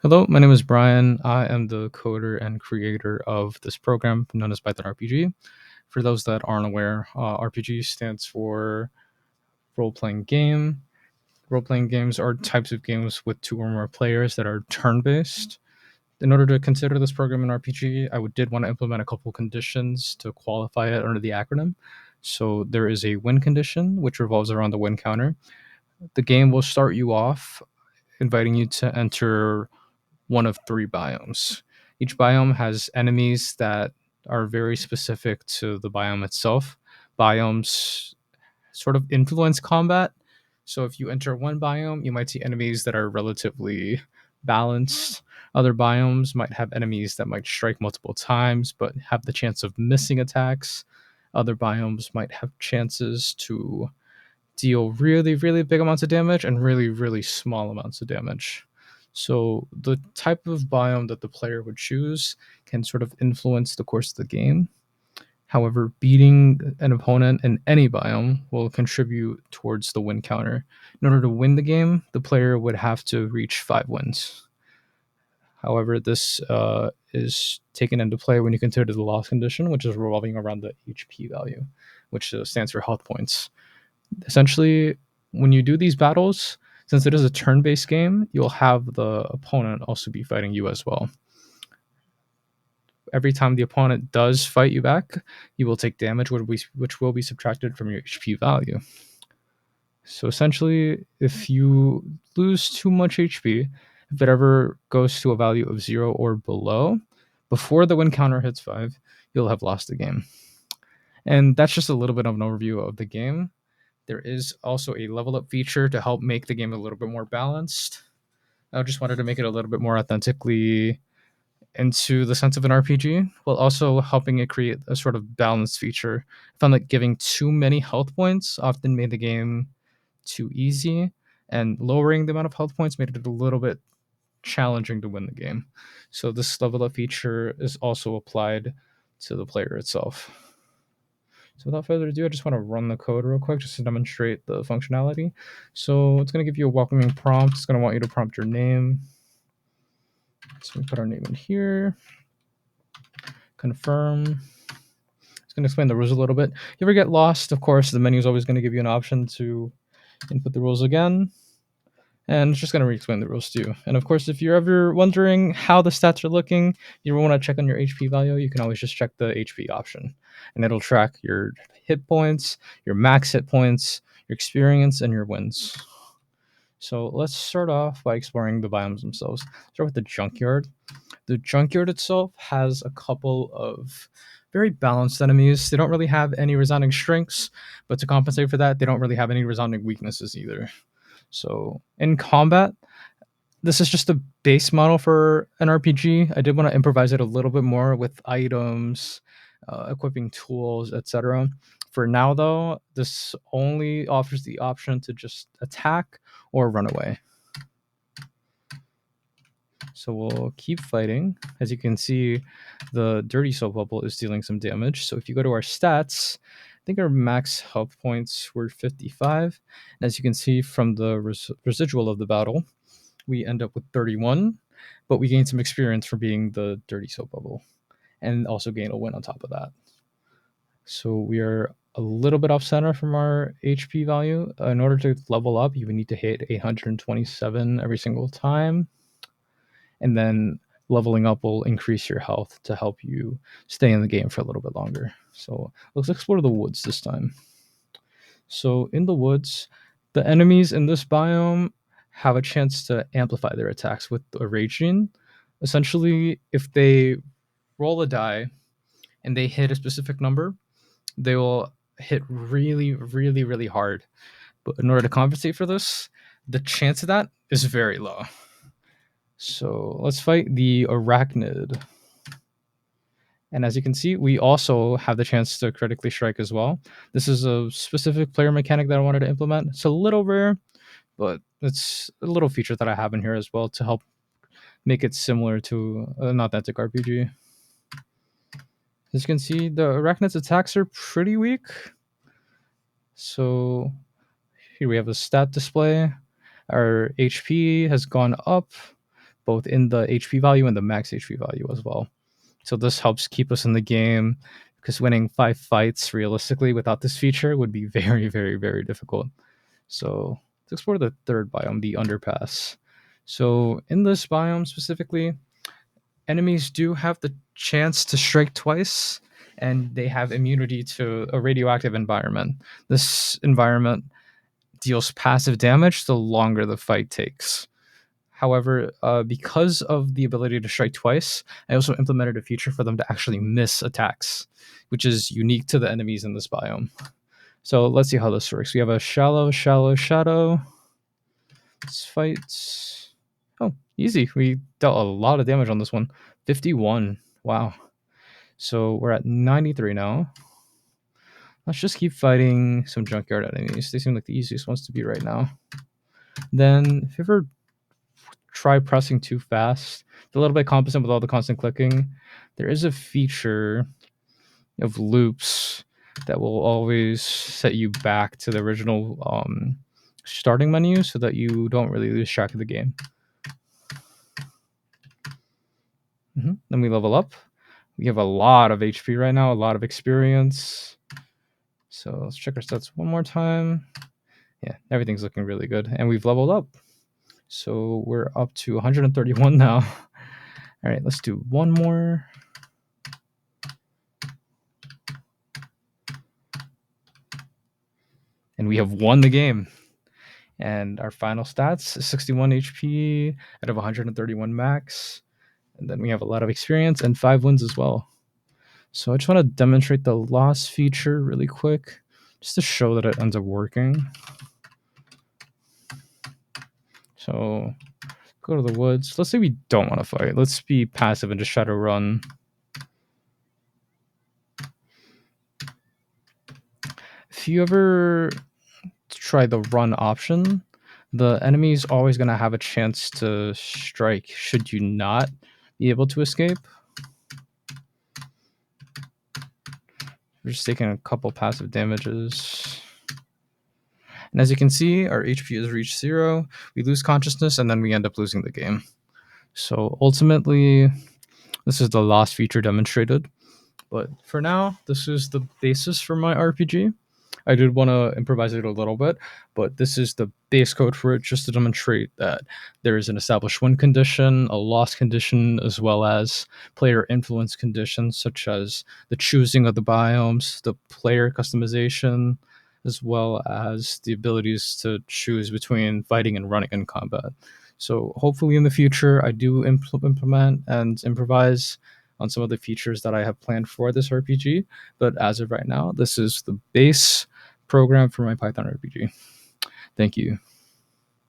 Hello, my name is Brian. I am the coder and creator of this program known as Python RPG. For those that aren't aware, RPG stands for role playing game. Role playing games are types of games with two or more players that are turn based. In order to consider this program an RPG, did want to implement a couple conditions to qualify it under the acronym. So there is a win condition, which revolves around the win counter. The game will start you off inviting you to enter one of three biomes. Each biome has enemies that are very specific to the biome itself. Biomes sort of influence combat. So if you enter one biome, you might see enemies that are relatively balanced. Other biomes might have enemies that might strike multiple times but have the chance of missing attacks. Other biomes might have chances to deal really, really big amounts of damage and really, really small amounts of damage. So the type of biome that the player would choose can sort of influence the course of the game. However, beating an opponent in any biome will contribute towards the win counter. In order to win the game, the player would have to reach 5 wins. However, this is taken into play when you consider the loss condition, which is revolving around the HP value, which stands for health points. Essentially, when you do these battles, since it is a turn-based game, you'll have the opponent also be fighting you as well. Every time the opponent does fight you back, you will take damage, which will be subtracted from your HP value. So essentially, if you lose too much HP, if it ever goes to a value of 0 or below, before the win counter hits 5, you'll have lost the game. And that's just a little bit of an overview of the game. There is also a level up feature to help make the game a little bit more balanced. I just wanted to make it a little bit more authentically into the sense of an RPG, while also helping it create a sort of balanced feature. I found that giving too many health points often made the game too easy, and lowering the amount of health points made it a little bit challenging to win the game. So this level up feature is also applied to the player itself. So without further ado, I just want to run the code real quick just to demonstrate the functionality. So it's going to give you a welcoming prompt. It's going to want you to prompt your name. So we put our name in here. Confirm. It's going to explain the rules a little bit. You ever get lost? Of course, the menu is always going to give you an option to input the rules again. And it's just going to re-explain the rules to you. And of course, if you're ever wondering how the stats are looking, you want to check on your HP value, you can always just check the HP option. And it'll track your hit points, your max hit points, your experience, and your wins. So let's start off by exploring the biomes themselves. Start with the junkyard. The junkyard itself has a couple of very balanced enemies. They don't really have any resounding strengths, but to compensate for that, they don't really have any resounding weaknesses either. So in combat, this is just a base model for an RPG. I did want to improvise it a little bit more with items, equipping tools, etc. For now, though, this only offers the option to just attack or run away. So we'll keep fighting. As you can see, the dirty soap bubble is dealing some damage. So if you go to our stats, I think our max health points were 55. And as you can see from the residual of the battle, we end up with 31, but we gain some experience for being the dirty soap bubble and also gain a win on top of that. So we are a little bit off center from our HP value. In order to level up, you would need to hit 827 every single time. And then leveling up will increase your health to help you stay in the game for a little bit longer. So let's explore the woods this time. So in the woods, the enemies in this biome have a chance to amplify their attacks with a rage gene. Essentially, if they roll a die and they hit a specific number, they will hit really, really, really hard. But in order to compensate for this, the chance of that is very low. So let's fight the arachnid. And as you can see, we also have the chance to critically strike as well. This is a specific player mechanic that I wanted to implement. It's a little rare, but it's a little feature that I have in here as well to help make it similar to an authentic RPG. As you can see, the arachnid's attacks are pretty weak. So here we have a stat display. Our HP has gone up, both in the HP value and the max HP value as well. So this helps keep us in the game because winning 5 fights realistically without this feature would be very, very, very difficult. So let's explore the third biome, the underpass. So in this biome specifically, enemies do have the chance to strike twice, and they have immunity to a radioactive environment. This environment deals passive damage the longer the fight takes. However, because of the ability to strike twice, I also implemented a feature for them to actually miss attacks, which is unique to the enemies in this biome. So let's see how this works. We have a shallow, shallow shadow. Let's fight. Oh, easy. We dealt a lot of damage on this one. 51. Wow. So we're at 93 now. Let's just keep fighting some junkyard enemies. They seem like the easiest ones to beat right now. Then, if you ever try pressing too fast, it's a little bit competent with all the constant clicking. There is a feature of loops that will always set you back to the original starting menu so that you don't really lose track of the game. Then we level up. We have a lot of HP right now, a lot of experience. So let's check our stats one more time. Yeah, everything's looking really good. And we've leveled up. So we're up to 131 now. All right, let's do one more. And we have won the game. And our final stats is 61 HP out of 131 max. And then we have a lot of experience and 5 wins as well. So I just want to demonstrate the loss feature really quick, just to show that it ends up working. So go to the woods. Let's say we don't want to fight. Let's be passive and just try to run. If you ever try the run option, the enemy is always going to have a chance to strike should you not be able to escape. We're just taking a couple passive damages. And as you can see, our HP has reached 0. We lose consciousness, and then we end up losing the game. So ultimately, this is the loss feature demonstrated. But for now, this is the basis for my RPG. I did want to improvise it a little bit, but this is the base code for it, just to demonstrate that there is an established win condition, a loss condition, as well as player influence conditions, such as the choosing of the biomes, the player customization, as well as the abilities to choose between fighting and running in combat. So hopefully in the future, I do implement and improvise on some of the features that I have planned for this RPG. But as of right now, this is the base program for my Python RPG. Thank you.